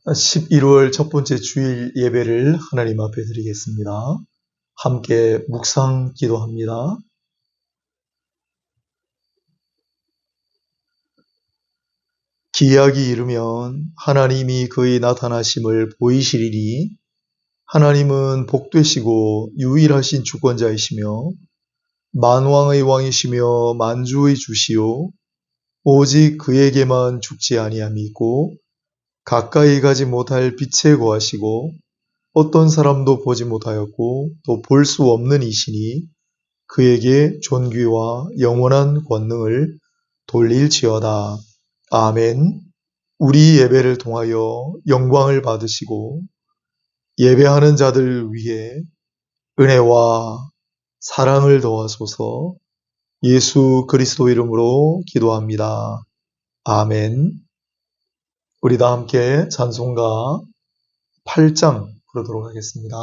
11월 첫 번째 주일 예배를 하나님 앞에 드리겠습니다. 함께 묵상 기도합니다. 기약이 이르면 하나님이 그의 나타나심을 보이시리니 하나님은 복되시고 유일하신 주권자이시며 만왕의 왕이시며 만주의 주시요 오직 그에게만 죽지 아니함이 있고 가까이 가지 못할 빛에 거하시고 어떤 사람도 보지 못하였고 또 볼 수 없는 이시니 그에게 존귀와 영원한 권능을 돌릴지어다. 아멘. 우리 예배를 통하여 영광을 받으시고 예배하는 자들 위해 은혜와 사랑을 더하소서. 예수 그리스도 이름으로 기도합니다. 아멘. 우리 다 함께 찬송가 8장 부르도록 하겠습니다.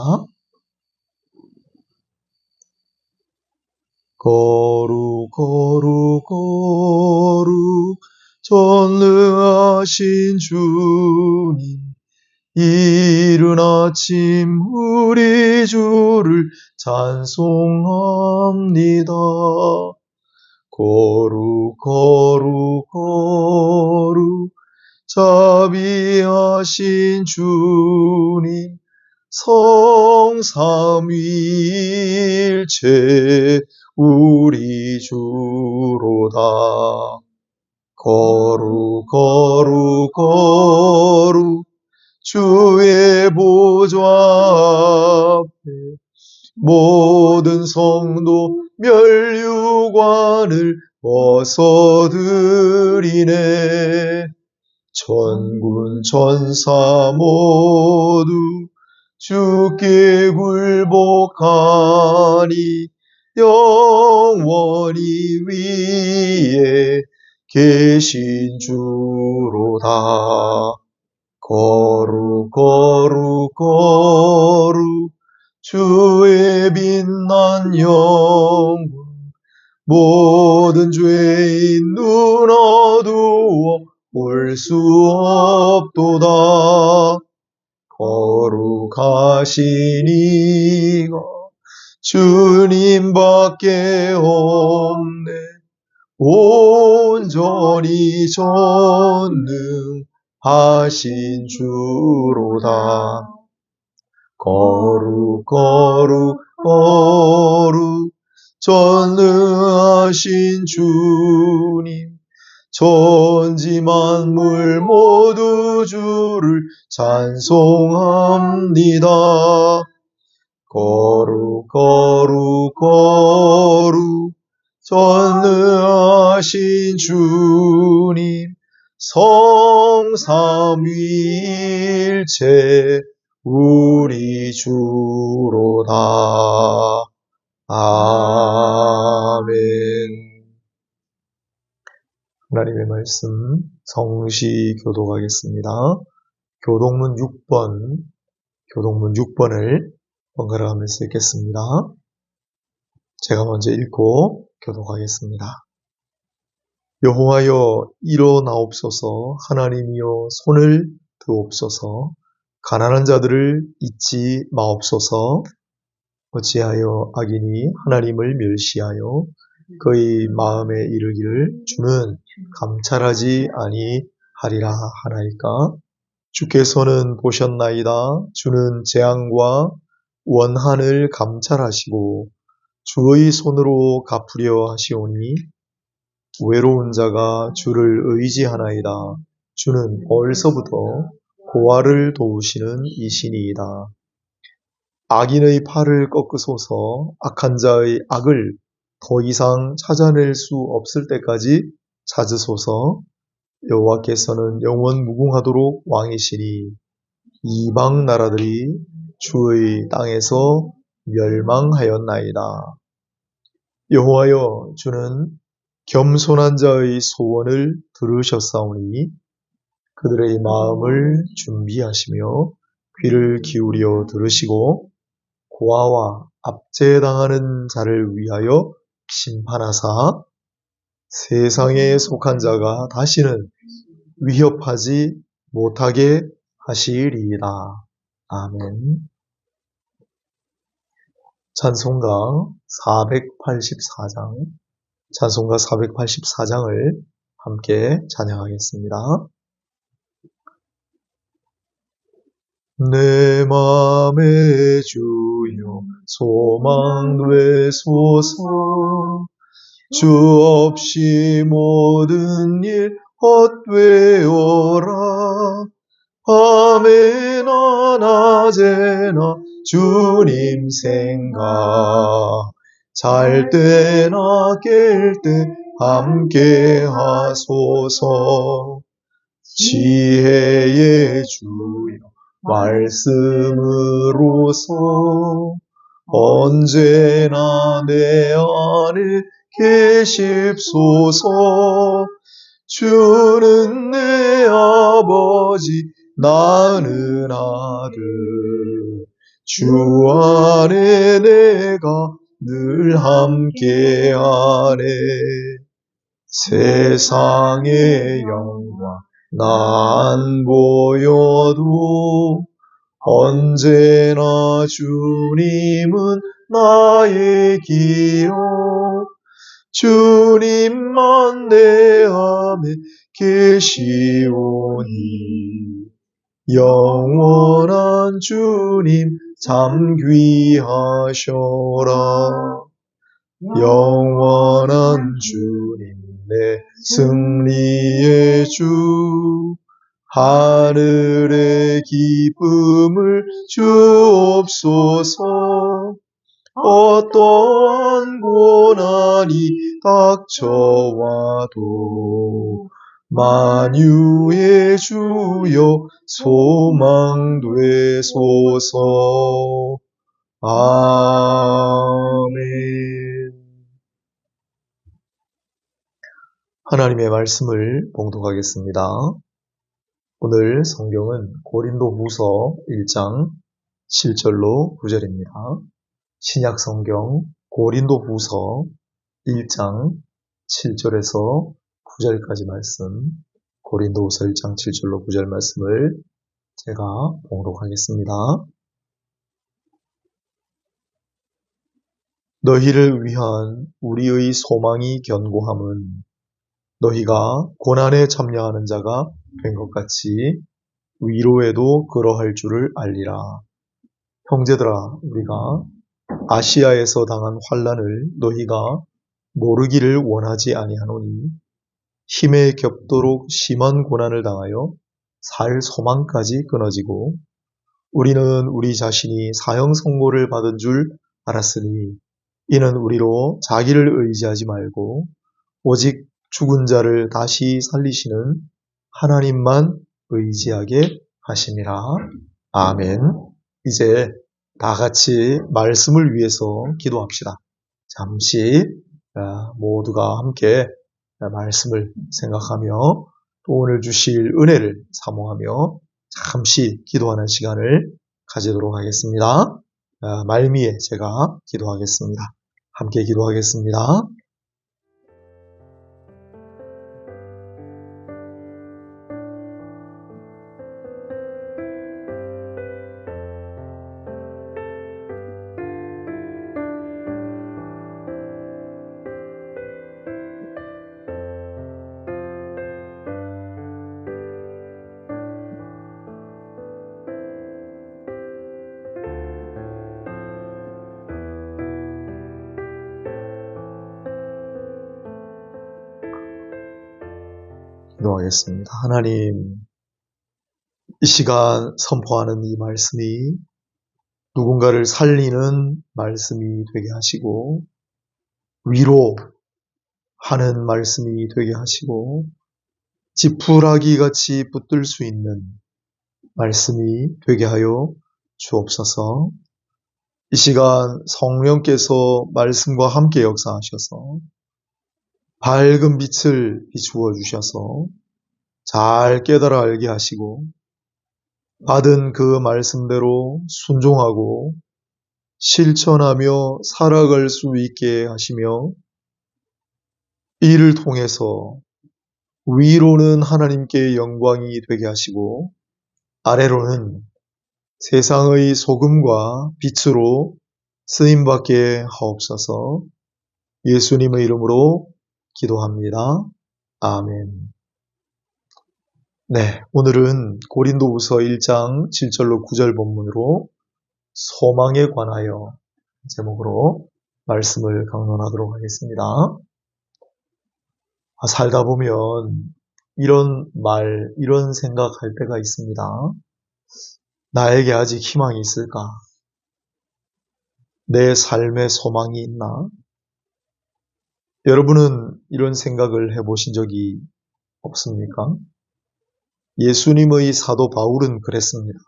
거룩 거룩 거룩 전능하신 주님, 이른 아침 우리 주를 찬송합니다. 거룩 거룩 거룩 자비하신 주님, 성삼위일체 우리 주로다. 거룩 거룩 거룩 주의 보좌 앞에 모든 성도 멸류관을 벗어드리네. 천군 천사 모두 주께 굴복하니 영원히 위에 계신 주로다. 거룩 거룩 거룩 주의 빛난 영광, 모든 죄인 눈 어두워 볼 수 없도다. 거룩하신 이가 주님밖에 없네. 온전히 전능하신 주로다. 거룩 거룩 거룩 전능하신 주님, 천지 만물 모두 주를 찬송합니다. 거룩 거룩 거룩 전능하신 주님, 성삼위일체 우리 주로다. 아멘. 하나님의 말씀 성시 교독하겠습니다. 교독문 6번을 번갈아 가면서 읽겠습니다. 제가 먼저 읽고 교독하겠습니다. 여호와여 일어나옵소서. 하나님이여 손을 드옵소서. 가난한 자들을 잊지 마옵소서. 어찌하여 악인이 하나님을 멸시하여 그의 마음에 이르기를 주는 감찰하지 아니하리라 하나이까. 주께서는 보셨나이다. 주는 재앙과 원한을 감찰하시고 주의 손으로 갚으려 하시오니 외로운 자가 주를 의지하나이다. 주는 벌써부터 고아를 도우시는 이시니이다. 악인의 팔을 꺾으소서. 악한 자의 악을 더 이상 찾아낼 수 없을 때까지 찾으소서. 여호와께서는 영원 무궁하도록 왕이시니 이방 나라들이 주의 땅에서 멸망하였나이다. 여호와여 주는 겸손한 자의 소원을 들으셨사오니 그들의 마음을 준비하시며 귀를 기울여 들으시고 고아와 압제당하는 자를 위하여 심판하사 세상에 속한 자가 다시는 위협하지 못하게 하시리이다. 아멘. 찬송가 484장, 찬송가 484장을 함께 찬양하겠습니다. 내 맘에 주여 소망 되소서. 주 없이 모든 일 헛되어라. 밤에나 낮에나 주님 생각, 잘 때나 깰 때 함께 하소서. 지혜의 주여 말씀으로서 언제나 내 안에 계십소서. 주는 내 아버지 나는 아들, 주 안에 내가 늘 함께하네. 세상의 영광 나 안 보여도 언제나 주님은 나의 기억. 주님만 내 안에 계시오니 영원한 주님 참 귀하셔라. 영원한 주님 내 승리의 주, 하늘의 기쁨을 주옵소서. 어떠한 고난이 닥쳐와도 만유의 주여 소망 되소서. 아멘. 하나님의 말씀을 봉독하겠습니다. 오늘 성경은 고린도후서 1장 7절로 9절입니다. 신약 성경 고린도후서 1장 7절에서 9절까지 말씀, 고린도후서 1장 7절로 9절 말씀을 제가 봉독하겠습니다. 너희를 위한 우리의 소망이 견고함은 너희가 고난에 참여하는 자가 된 것 같이 위로에도 그러할 줄을 알리라. 형제들아, 우리가 아시아에서 당한 환난을 너희가 모르기를 원하지 아니하노니 힘에 겹도록 심한 고난을 당하여 살 소망까지 끊어지고 우리는 우리 자신이 사형 선고를 받은 줄 알았으니 이는 우리로 자기를 의지하지 말고 오직 죽은 자를 다시 살리시는 하나님만 의지하게 하심이라. 아멘. 이제 다 같이 말씀을 위해서 기도합시다. 잠시 모두가 함께 말씀을 생각하며 또 오늘 주실 은혜를 사모하며 잠시 기도하는 시간을 가지도록 하겠습니다. 말미에 제가 기도하겠습니다. 함께 기도하겠습니다. 기도하겠습니다. 하나님, 이 시간 선포하는 이 말씀이 누군가를 살리는 말씀이 되게 하시고 위로하는 말씀이 되게 하시고 지푸라기 같이 붙들 수 있는 말씀이 되게 하여 주옵소서. 이 시간 성령께서 말씀과 함께 역사하셔서 밝은 빛을 비추어 주셔서 잘 깨달아 알게 하시고 받은 그 말씀대로 순종하고 실천하며 살아갈 수 있게 하시며 이를 통해서 위로는 하나님께 영광이 되게 하시고 아래로는 세상의 소금과 빛으로 쓰임받게 하옵소서. 예수님의 이름으로 기도합니다. 아멘. 네, 오늘은 고린도후서 1장 7절로 9절 본문으로 소망에 관하여 제목으로 말씀을 강론하도록 하겠습니다. 살다 보면 이런 말, 이런 생각할 때가 있습니다. 나에게 아직 희망이 있을까? 내 삶에 소망이 있나? 여러분은 이런 생각을 해보신 적이 없습니까? 예수님의 사도 바울은 그랬습니다.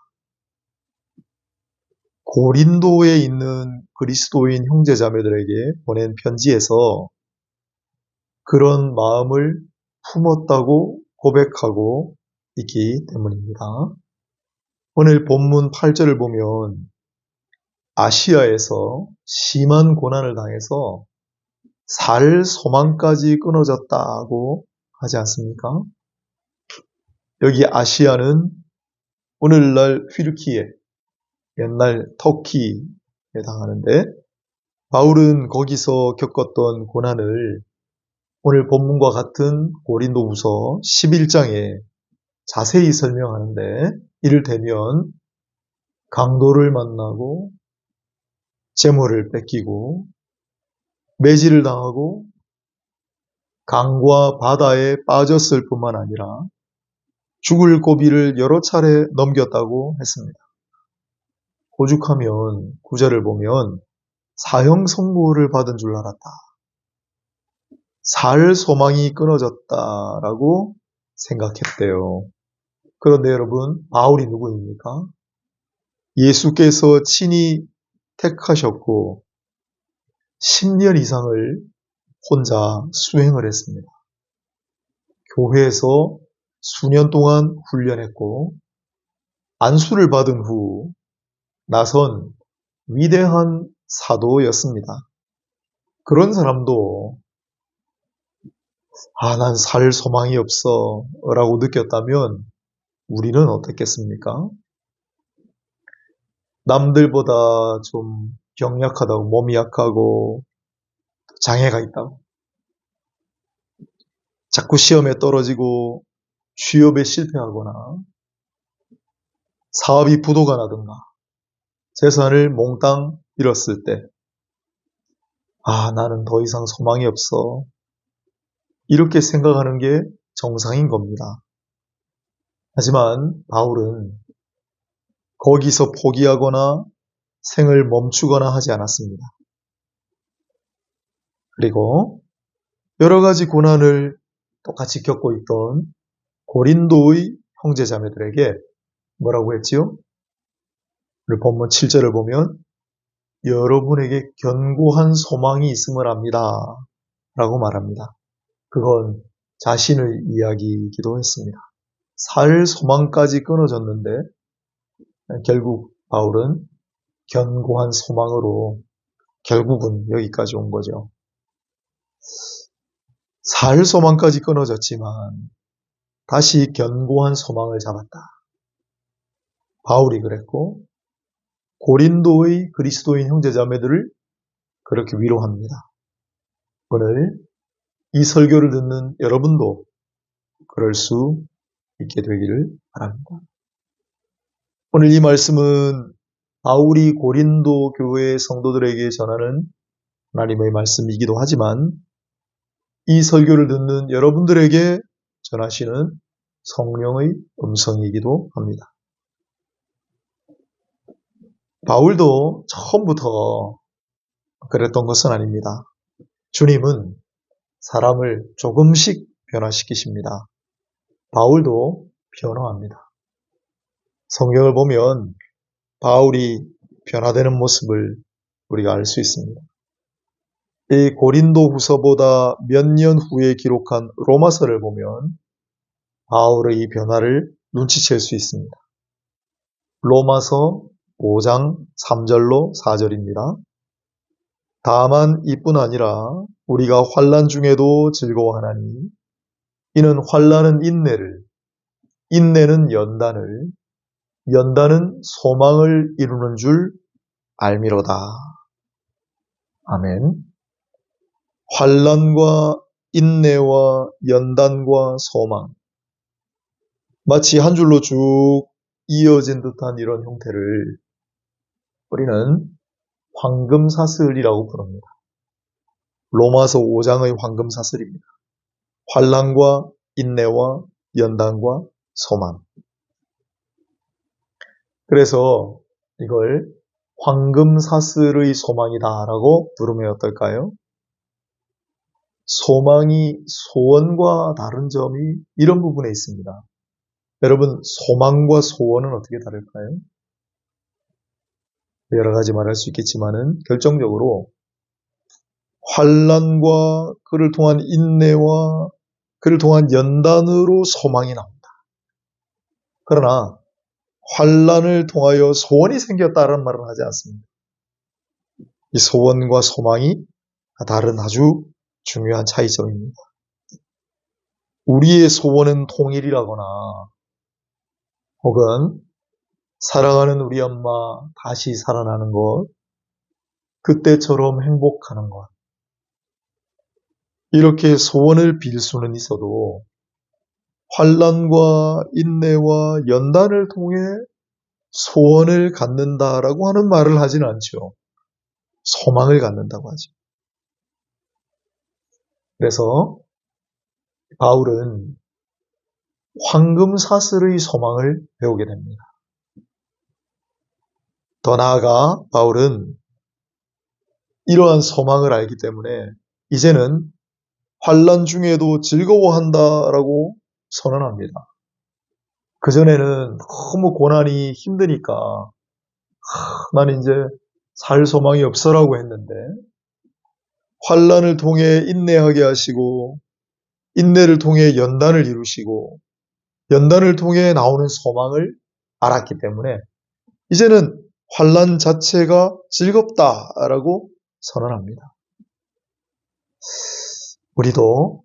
고린도에 있는 그리스도인 형제자매들에게 보낸 편지에서 그런 마음을 품었다고 고백하고 있기 때문입니다. 오늘 본문 8절을 보면 아시아에서 심한 고난을 당해서 살 소망까지 끊어졌다고 하지 않습니까? 여기 아시아는 오늘날 휘르키예, 옛날 터키에 해당하는데 바울은 거기서 겪었던 고난을 오늘 본문과 같은 고린도후서 11장에 자세히 설명하는데 이를테면 강도를 만나고 재물을 뺏기고 매질을 당하고 강과 바다에 빠졌을 뿐만 아니라 죽을 고비를 여러 차례 넘겼다고 했습니다. 오죽하면 구절을 보면 사형 선고를 받은 줄 알았다. 살 소망이 끊어졌다라고 생각했대요. 그런데 여러분, 바울이 누구입니까? 예수께서 친히 택하셨고 10년 이상을 혼자 수행을 했습니다. 교회에서 수년 동안 훈련했고 안수를 받은 후 나선 위대한 사도였습니다. 그런 사람도 난 살 소망이 없어 라고 느꼈다면 우리는 어떻겠습니까? 남들보다 좀 병약하다고, 몸이 약하고 장애가 있다고, 자꾸 시험에 떨어지고 취업에 실패하거나 사업이 부도가 나든가 재산을 몽땅 잃었을 때 나는 더 이상 소망이 없어, 이렇게 생각하는 게 정상인 겁니다. 하지만 바울은 거기서 포기하거나 생을 멈추거나 하지 않았습니다. 그리고 여러 가지 고난을 똑같이 겪고 있던 고린도의 형제자매들에게 뭐라고 했지요? 오늘 본문 7절을 보면 여러분에게 견고한 소망이 있음을 압니다 라고 말합니다. 그건 자신의 이야기이기도 했습니다. 살 소망까지 끊어졌는데 결국 바울은 견고한 소망으로 결국은 여기까지 온 거죠. 살 소망까지 끊어졌지만 다시 견고한 소망을 잡았다. 바울이 그랬고 고린도의 그리스도인 형제자매들을 그렇게 위로합니다. 오늘 이 설교를 듣는 여러분도 그럴 수 있게 되기를 바랍니다. 오늘 이 말씀은 바울이 고린도 교회 성도들에게 전하는 하나님의 말씀이기도 하지만 이 설교를 듣는 여러분들에게 전하시는 성령의 음성이기도 합니다. 바울도 처음부터 그랬던 것은 아닙니다. 주님은 사람을 조금씩 변화시키십니다. 바울도 변화합니다. 성경을 보면 바울이 변화되는 모습을 우리가 알 수 있습니다. 이 고린도 후서보다 몇 년 후에 기록한 로마서를 보면 바울의 이 변화를 눈치챌 수 있습니다. 로마서 5장 3절로 4절입니다. 다만 이뿐 아니라 우리가 환난 중에도 즐거워하나니 이는 환난은 인내를, 인내는 연단을, 연단은 소망을 이루는 줄 알미로다. 아멘. 환난과 인내와 연단과 소망, 마치 한 줄로 쭉 이어진 듯한 이런 형태를 우리는 황금사슬이라고 부릅니다. 로마서 5장의 황금사슬입니다. 환난과 인내와 연단과 소망. 그래서 이걸 황금사슬의 소망이다라고 부르면 어떨까요? 소망이 소원과 다른 점이 이런 부분에 있습니다. 여러분, 소망과 소원은 어떻게 다를까요? 여러 가지 말할 수 있겠지만은 결정적으로 환난과 그를 통한 인내와 그를 통한 연단으로 소망이 나옵니다. 그러나 환난을 통하여 소원이 생겼다라는 말은 하지 않습니다. 이 소원과 소망이 다른 아주 중요한 차이점입니다. 우리의 소원은 통일이라거나 혹은 사랑하는 우리 엄마 다시 살아나는 것, 그때처럼 행복하는 것, 이렇게 소원을 빌 수는 있어도 환난과 인내와 연단을 통해 소원을 갖는다라고 하는 말을 하지는 않죠. 소망을 갖는다고 하죠. 그래서 바울은 황금사슬의 소망을 배우게 됩니다. 더 나아가 바울은 이러한 소망을 알기 때문에 이제는 환난 중에도 즐거워한다라고 선언합니다. 그전에는 너무 고난이 힘드니까 난 이제 살 소망이 없어라고 했는데 환난을 통해 인내하게 하시고 인내를 통해 연단을 이루시고 연단을 통해 나오는 소망을 알았기 때문에 이제는 환난 자체가 즐겁다라고 선언합니다. 우리도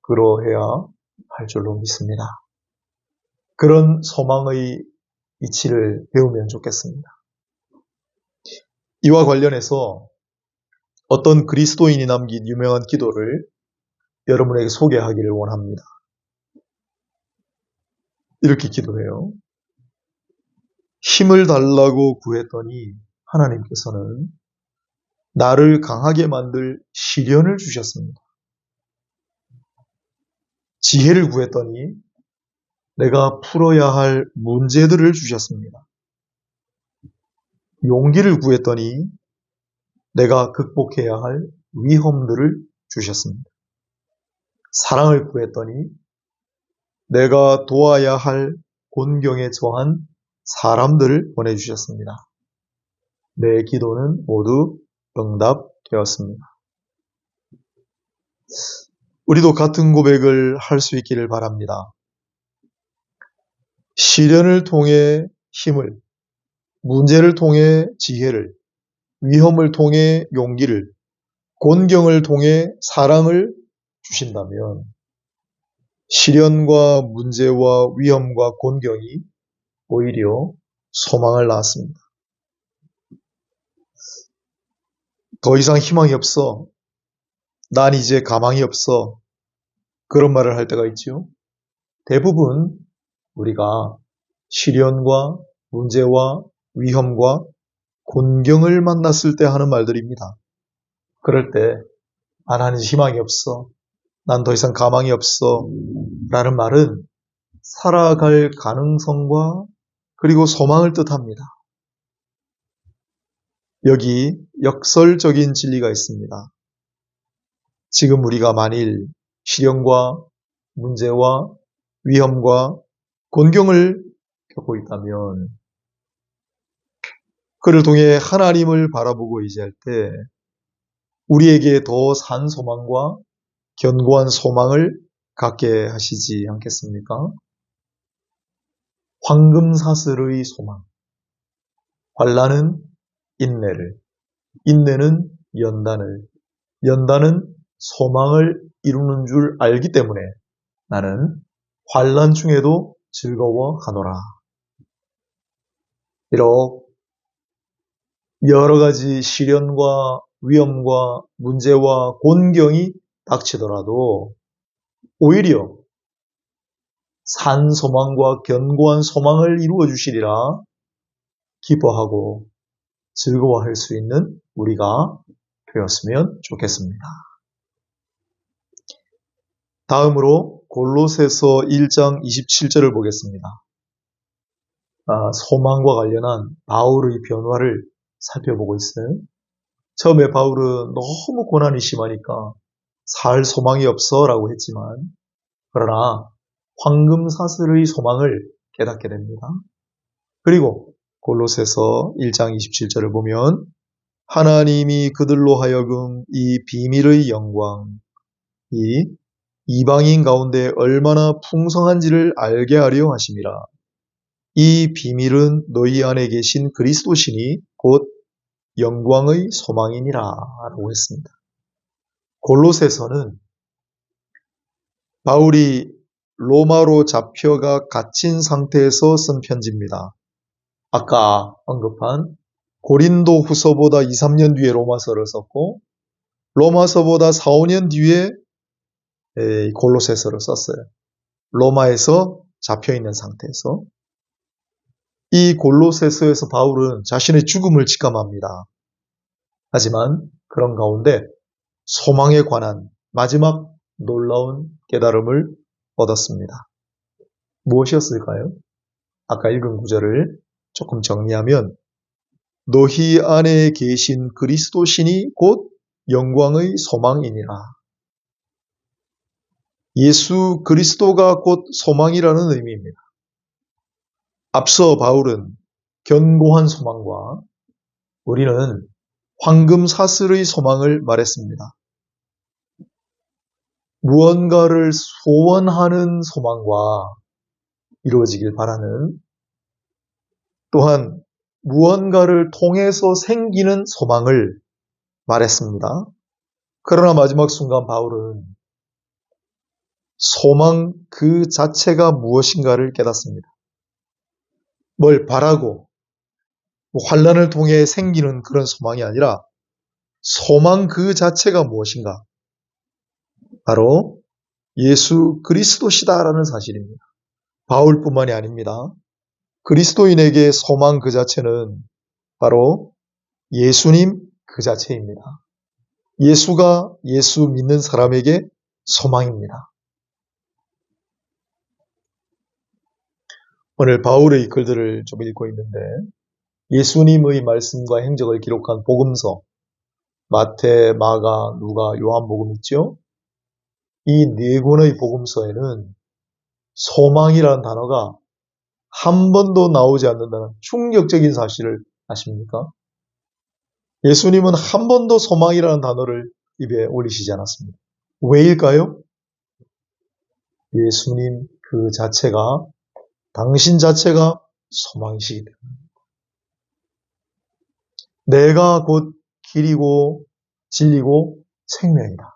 그러해야 할 줄로 믿습니다. 그런 소망의 이치를 배우면 좋겠습니다. 이와 관련해서 어떤 그리스도인이 남긴 유명한 기도를 여러분에게 소개하기를 원합니다. 이렇게 기도해요. 힘을 달라고 구했더니 하나님께서는 나를 강하게 만들 시련을 주셨습니다. 지혜를 구했더니 내가 풀어야 할 문제들을 주셨습니다. 용기를 구했더니 내가 극복해야 할 위험들을 주셨습니다. 사랑을 구했더니 내가 도와야 할 곤경에 처한 사람들을 보내주셨습니다. 내 기도는 모두 응답되었습니다. 우리도 같은 고백을 할 수 있기를 바랍니다. 시련을 통해 힘을, 문제를 통해 지혜를, 위험을 통해 용기를, 곤경을 통해 사랑을 주신다면 시련과 문제와 위험과 곤경이 오히려 소망을 낳았습니다. 더 이상 희망이 없어. 난 이제 가망이 없어. 그런 말을 할 때가 있죠. 대부분 우리가 시련과 문제와 위험과 곤경을 만났을 때 하는 말들입니다. 그럴 때 나는 희망이 없어. 난 더 이상 가망이 없어. 라는 말은 살아갈 가능성과 그리고 소망을 뜻합니다. 여기 역설적인 진리가 있습니다. 지금 우리가 만일 시련과 문제와 위험과 곤경을 겪고 있다면 그를 통해 하나님을 바라보고 의지할 때 우리에게 더 산 소망과 견고한 소망을 갖게 하시지 않겠습니까? 황금사슬의 소망. 환난은 인내를, 인내는 연단을, 연단은 소망을 이루는 줄 알기 때문에 나는 환난 중에도 즐거워하노라. 비록 여러 가지 시련과 위험과 문제와 곤경이 닥치더라도 오히려 산 소망과 견고한 소망을 이루어 주시리라 기뻐하고 즐거워할 수 있는 우리가 되었으면 좋겠습니다. 다음으로 골로새서 1장 27절을 보겠습니다. 소망과 관련한 바울의 변화를 살펴보고 있어요. 처음에 바울은 너무 고난이 심하니까 살 소망이 없어 라고 했지만 그러나 황금사슬의 소망을 깨닫게 됩니다. 그리고 골로새서 1장 27절을 보면 하나님이 그들로 하여금 이 비밀의 영광, 이 이방인 가운데 얼마나 풍성한지를 알게 하려 하심이라. 이 비밀은 너희 안에 계신 그리스도시니 곧 영광의 소망이니라 라고 했습니다. 골로새서는 바울이 로마로 잡혀가 갇힌 상태에서 쓴 편지입니다. 아까 언급한 고린도 후서보다 2, 3년 뒤에 로마서를 썼고 로마서보다 4, 5년 뒤에 골로새서를 썼어요. 로마에서 잡혀있는 상태에서. 이 골로새서에서 바울은 자신의 죽음을 직감합니다. 하지만 그런 가운데 소망에 관한 마지막 놀라운 깨달음을 얻었습니다. 무엇이었을까요? 아까 읽은 구절을 조금 정리하면 너희 안에 계신 그리스도시니 곧 영광의 소망이니라. 예수 그리스도가 곧 소망이라는 의미입니다. 앞서 바울은 견고한 소망과 우리는 황금 사슬의 소망을 말했습니다. 무언가를 소원하는 소망과 이루어지길 바라는 또한 무언가를 통해서 생기는 소망을 말했습니다. 그러나 마지막 순간 바울은 소망 그 자체가 무엇인가를 깨닫습니다. 뭘 바라고 환난을 통해 생기는 그런 소망이 아니라 소망 그 자체가 무엇인가? 바로 예수 그리스도시다라는 사실입니다. 바울뿐만이 아닙니다. 그리스도인에게 소망 그 자체는 바로 예수님 그 자체입니다. 예수가 예수 믿는 사람에게 소망입니다. 오늘 바울의 글들을 좀 읽고 있는데 예수님의 말씀과 행적을 기록한 복음서 마태, 마가, 누가, 요한복음 있죠? 이 네 권의 복음서에는 소망이라는 단어가 한 번도 나오지 않는다는 충격적인 사실을 아십니까? 예수님은 한 번도 소망이라는 단어를 입에 올리시지 않았습니다. 왜일까요? 예수님 그 자체가 당신 자체가 소망이시기 때문입니다. 내가 곧 길이고 진리고 생명이다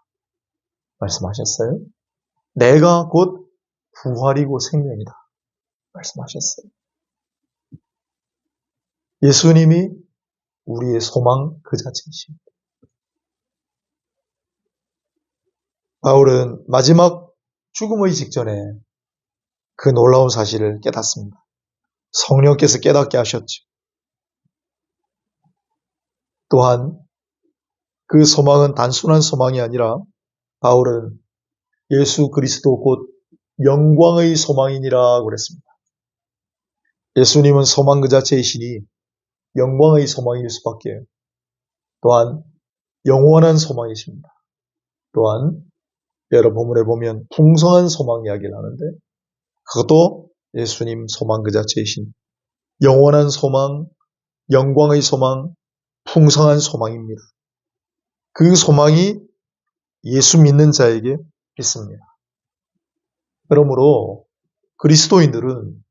말씀하셨어요. 내가 곧 부활이고 생명이다 말씀하셨어요. 예수님이 우리의 소망 그 자체이십니다. 바울은 마지막 죽음의 직전에 그 놀라운 사실을 깨닫습니다. 성령께서 깨닫게 하셨죠. 또한 그 소망은 단순한 소망이 아니라 바울은 예수 그리스도 곧 영광의 소망이니라 그랬습니다. 예수님은 소망 그 자체이시니 영광의 소망일 수밖에. 또한 영원한 소망이십니다. 또한 여러 본문에 보면 풍성한 소망 이야기를 하는데 그것도 예수님 소망 그 자체이신 영원한 소망, 영광의 소망, 풍성한 소망입니다. 그 소망이 예수 믿는 자에게 있습니다. 그러므로 그리스도인들은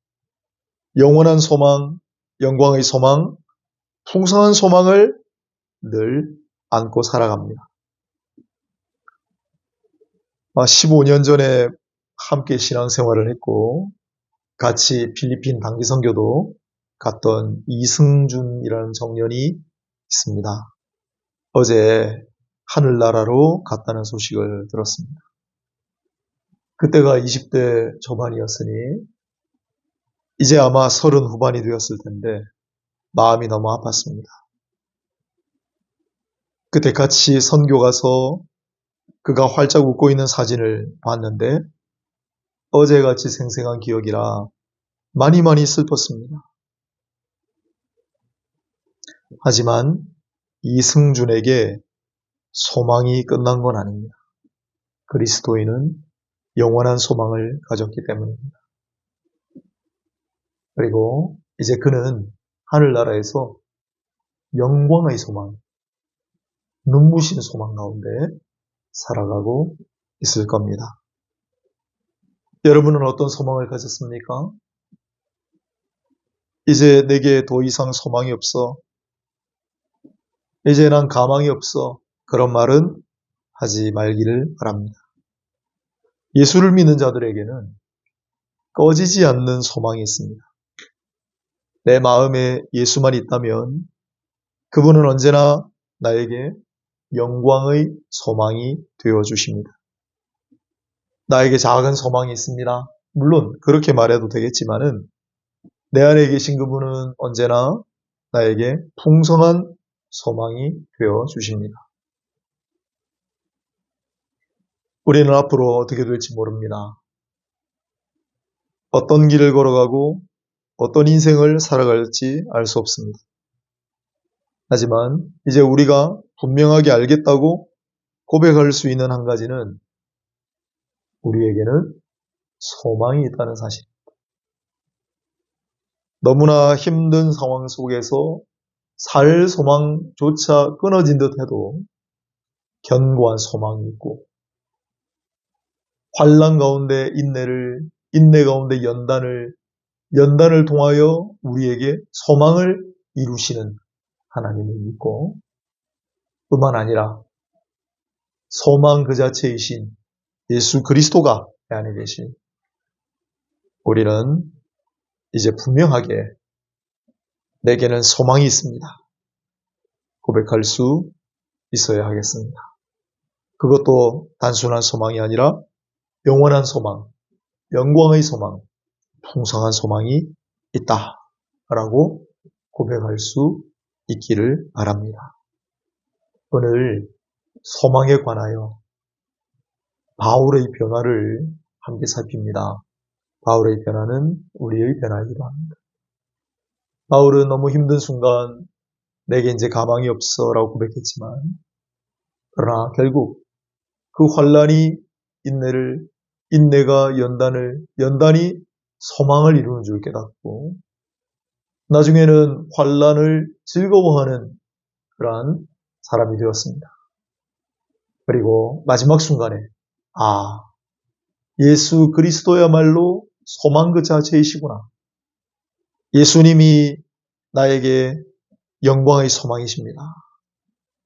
영원한 소망, 영광의 소망, 풍성한 소망을 늘 안고 살아갑니다. 15년 전에 함께 신앙생활을 했고 같이 필리핀 단기 선교도 갔던 이승준이라는 청년이 있습니다. 어제 하늘나라로 갔다는 소식을 들었습니다. 그때가 20대 초반이었으니 이제 아마 30 후반이 되었을 텐데 마음이 너무 아팠습니다. 그때 같이 선교 가서 그가 활짝 웃고 있는 사진을 봤는데 어제같이 생생한 기억이라 많이 슬펐습니다. 하지만 이승준에게 소망이 끝난 건 아닙니다. 그리스도인은 영원한 소망을 가졌기 때문입니다. 그리고 이제 그는 하늘나라에서 영광의 소망, 눈부신 소망 가운데 살아가고 있을 겁니다. 여러분은 어떤 소망을 가졌습니까? 이제 내게 더 이상 소망이 없어. 이제 난 가망이 없어. 그런 말은 하지 말기를 바랍니다. 예수를 믿는 자들에게는 꺼지지 않는 소망이 있습니다. 내 마음에 예수만 있다면 그분은 언제나 나에게 영광의 소망이 되어주십니다. 나에게 작은 소망이 있습니다. 물론 그렇게 말해도 되겠지만은 내 안에 계신 그분은 언제나 나에게 풍성한 소망이 되어주십니다. 우리는 앞으로 어떻게 될지 모릅니다. 어떤 길을 걸어가고 어떤 인생을 살아갈지 알 수 없습니다. 하지만 이제 우리가 분명하게 알겠다고 고백할 수 있는 한 가지는 우리에게는 소망이 있다는 사실입니다. 너무나 힘든 상황 속에서 살 소망조차 끊어진 듯 해도 견고한 소망이 있고 환난 가운데 인내 가운데 연단을 통하여 우리에게 소망을 이루시는 하나님을 믿고 뿐만 아니라 소망 그 자체이신 예수 그리스도가 내 안에 계신 우리는 이제 분명하게 내게는 소망이 있습니다. 고백할 수 있어야 하겠습니다. 그것도 단순한 소망이 아니라 영원한 소망, 영광의 소망, 풍성한 소망이 있다라고 고백할 수 있기를 바랍니다. 오늘 소망에 관하여 바울의 변화를 함께 살핍니다. 바울의 변화는 우리의 변화이기도 합니다. 바울은 너무 힘든 순간 내게 이제 가망이 없어 라고 고백했지만 그러나 결국 그 환난이 인내가 연단이 소망을 이루는 줄 깨닫고 나중에는 환난을 즐거워하는 그러한 사람이 되었습니다. 그리고 마지막 순간에 예수 그리스도야말로 소망 그 자체이시구나. 예수님이 나에게 영광의 소망이십니다.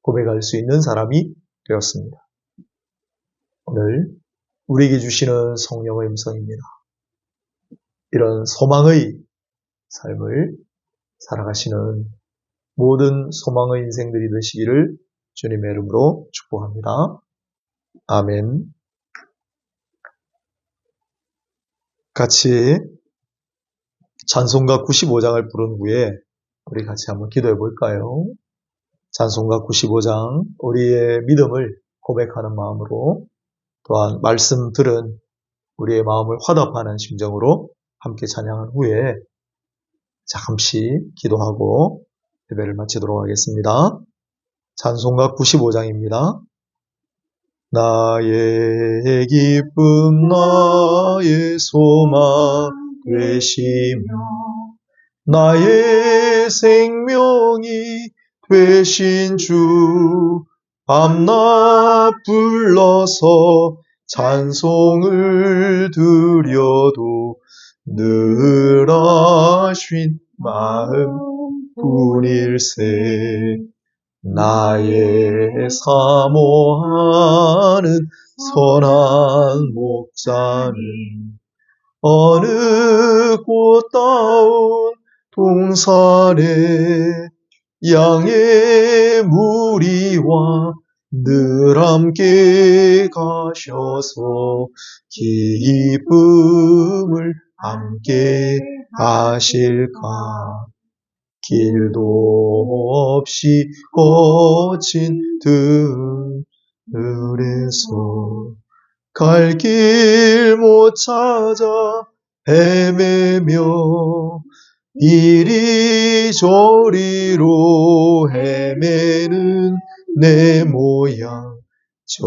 고백할 수 있는 사람이 되었습니다. 오늘 우리에게 주시는 성령의 음성입니다. 이런 소망의 삶을 살아가시는 모든 소망의 인생들이 되시기를 주님의 이름으로 축복합니다. 아멘. 같이 찬송가 95장을 부른 후에 우리 같이 한번 기도해 볼까요? 찬송가 95장 우리의 믿음을 고백하는 마음으로 또한 말씀 들은 우리의 마음을 화답하는 심정으로 함께 찬양한 후에 잠시 기도하고 예배를 마치도록 하겠습니다. 찬송가 95장입니다. 나의 기쁨 나의 소망 되시며 나의 생명이 되신 주 밤낮 불러서 찬송을 드려도 늘 아쉬운 마음뿐일세 나의 사모하는 선한 목자는 어느 꽃다운 동산에 양의 무리와 늘 함께 가셔서 기쁨을 함께 하실까. 길도 없이 거친 들에서 갈 길 못 찾아 헤매며 이리저리로 헤매는 내 모양 저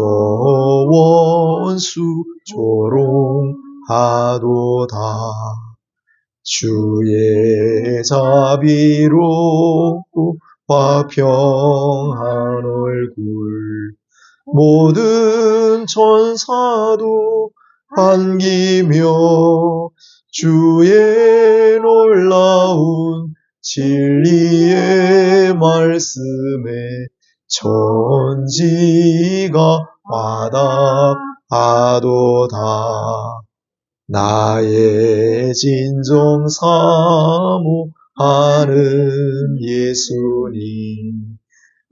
원수 조롱하도다. 주의 자비롭고 화평한 얼굴 모든 천사도 반기며 주의 놀라운 진리의 말씀에 천지가 화답하도다. 나의 진정 사모하는 예수님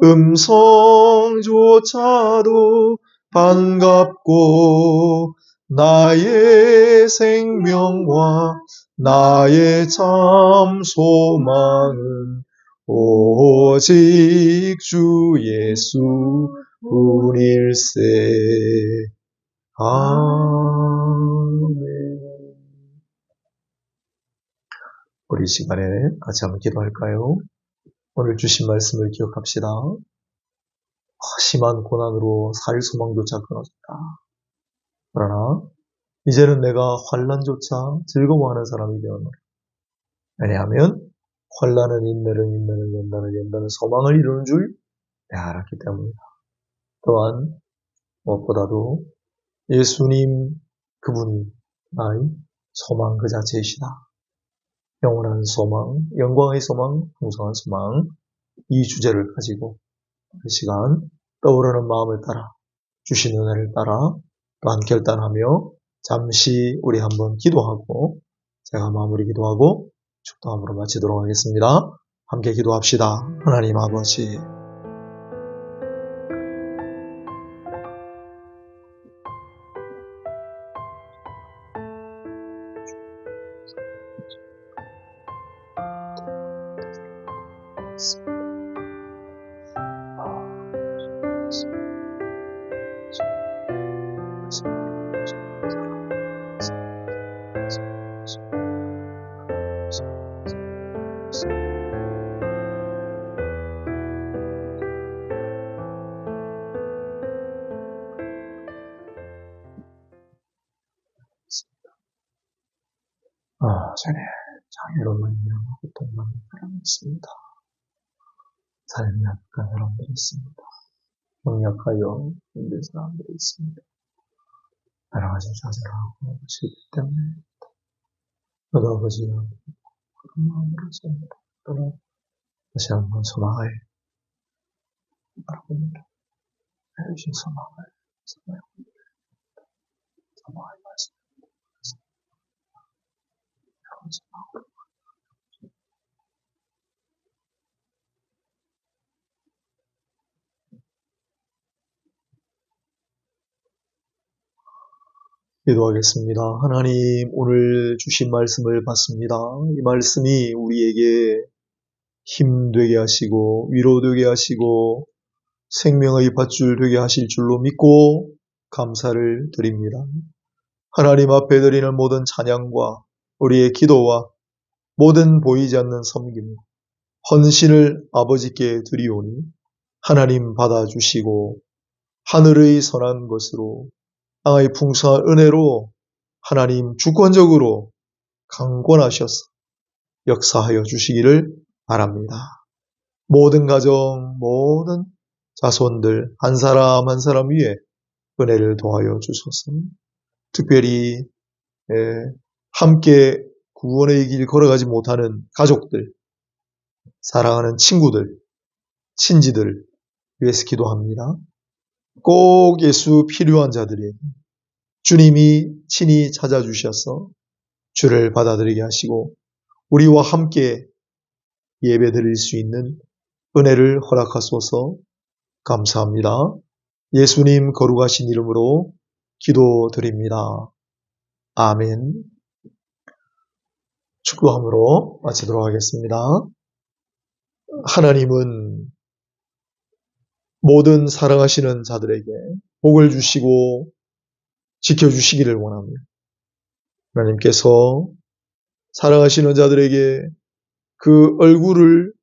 음성조차도 반갑고 나의 생명과 나의 참 소망은 오직 주 예수 뿐일세. 아멘. 우리 시간에 같이 한번 기도할까요? 오늘 주신 말씀을 기억합시다. 심한 고난으로 살 소망조차 끊어졌다. 그러나 이제는 내가 환난조차 즐거워하는 사람이 되었노라. 왜냐하면 환난은 인내를, 인내는 연단을, 연단은 소망을 이루는 줄 내가 알았기 때문이다. 또한 무엇보다도 예수님 그분이 나의 소망 그 자체이시다. 영원한 소망, 영광의 소망, 풍성한 소망, 이 주제를 가지고 그 시간 떠오르는 마음을 따라 주신 은혜를 따라 또한 결단하며 잠시 우리 한번 기도하고 제가 마무리 기도하고 축도함으로 마치도록 하겠습니다. 함께 기도합시다. 하나님 아버지, 전에 장애로 말미암아 고통받는 사람이 있습니다. 삶이 약한 사람들이 있습니다. 병약하여 힘든 사람들이 있습니다. 여러 가지 좌절을 하고 실패 때문에 너도 아버지 그런 마음으로 섭니다. 또는 다시 한번 소망을 바라봅니다. 해주신 소망을 말씀 기도하겠습니다. 하나님, 오늘 주신 말씀을 받습니다. 이 말씀이 우리에게 힘되게 하시고 위로되게 하시고 생명의 밧줄 되게 하실 줄로 믿고 감사를 드립니다. 하나님 앞에 드리는 모든 찬양과 우리의 기도와 모든 보이지 않는 섬김, 헌신을 아버지께 드리오니 하나님 받아주시고 하늘의 선한 것으로 땅의 풍성한 은혜로 하나님 주권적으로 강권하셔서 역사하여 주시기를 바랍니다. 모든 가정, 모든 자손들 한 사람 한 사람 위에 은혜를 더하여 주소서. 특별히 함께 구원의 길 걸어가지 못하는 가족들, 사랑하는 친구들, 친지들 위해서 기도합니다. 꼭 예수 필요한 자들에게 주님이 친히 찾아주셔서 주를 받아들이게 하시고 우리와 함께 예배 드릴 수 있는 은혜를 허락하소서. 감사합니다. 예수님 거룩하신 이름으로 기도드립니다. 아멘. 축도함으로 마치도록 하겠습니다. 하나님은 모든 사랑하시는 자들에게 복을 주시고 지켜주시기를 원합니다. 하나님께서 사랑하시는 자들에게 그 얼굴을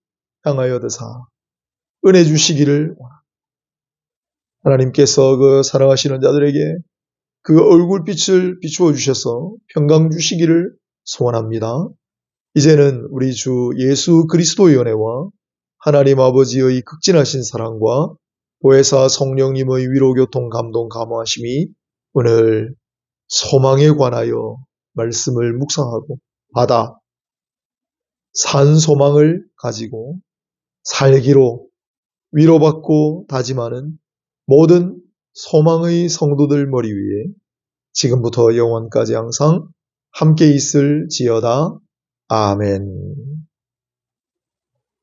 향하여 드사 은혜 주시기를 원합니다. 하나님께서 그 사랑하시는 자들에게 그 얼굴빛을 비추어 주셔서 평강 주시기를 소원합니다. 이제는 우리 주 예수 그리스도의 은혜와 하나님 아버지의 극진하신 사랑과 보혜사 성령님의 위로교통 감동 감화하심이 오늘 소망에 관하여 말씀을 묵상하고 받아 산 소망을 가지고 살기로 위로받고 다짐하는 모든 소망의 성도들 머리 위에 지금부터 영원까지 항상 함께 있을지어다. 아멘.